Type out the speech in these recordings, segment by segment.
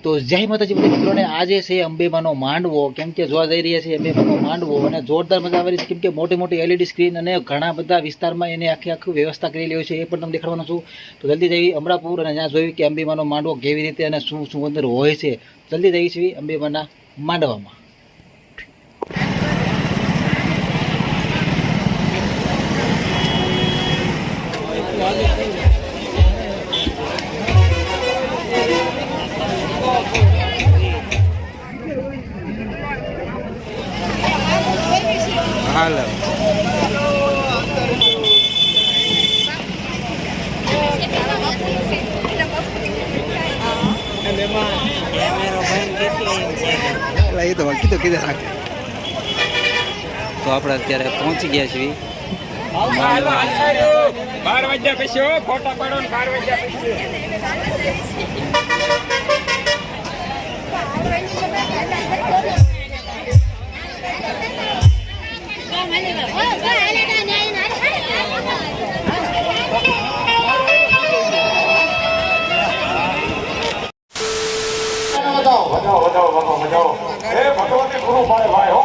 તો જય માતાજી બધા મિત્રોને આજે છે અંબેમાનો માંડવો, કેમ કે જોવા જઈ રહ્યા છે અંબેમાનો માંડવો અને જોરદાર મજા આવી રહી છે, કેમ કે મોટી મોટી LED સ્ક્રીન અને ઘણા બધા વિસ્તારમાં એને આખી વ્યવસ્થા કરેલી હોય છે, એ પણ તમને દેખાડવાનો છું. તો જલ્દી જઈ અમરાપુર અને ત્યાં જોયું કે અંબેમાનો માંડવો કેવી રીતે અને શું શું અંદર હોય છે. જલ્દી જઈ છીએ અંબેમાના માંડવામાં. હાલો એ તો કીધું રાખે. તો આપણે અત્યારે પહોંચી ગયા છીએ 12 વાગ્યા પછી ફોટા પાડો. 12 વાગ્યા પછી ભગવતી ગુરુ પાડે ભાઈ હો.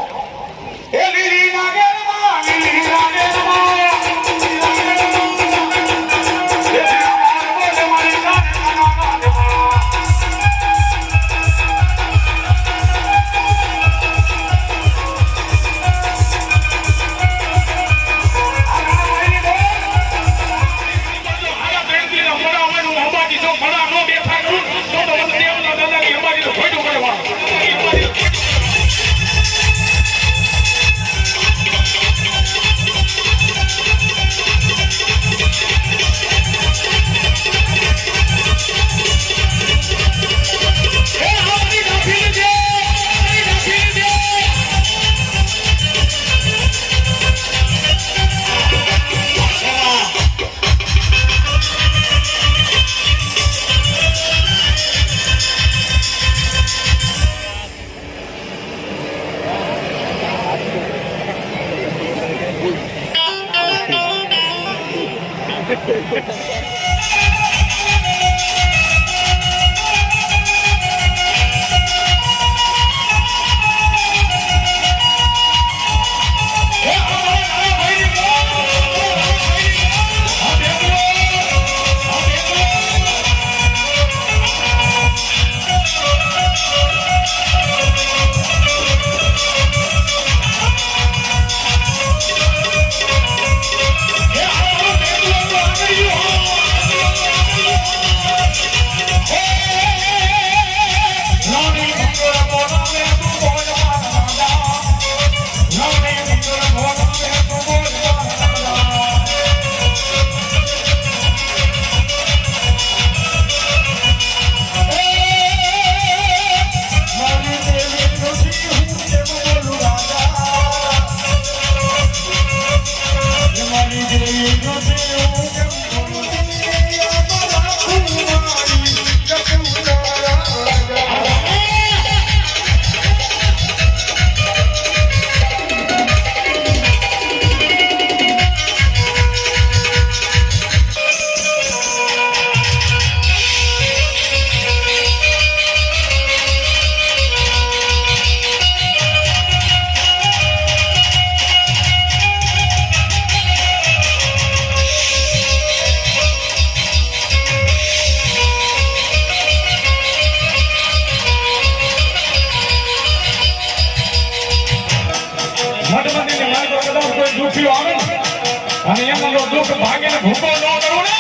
અને એમનો દુઃખ ભાગીને ભૂકો ન કરવું ને.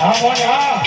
હા બોલ હા.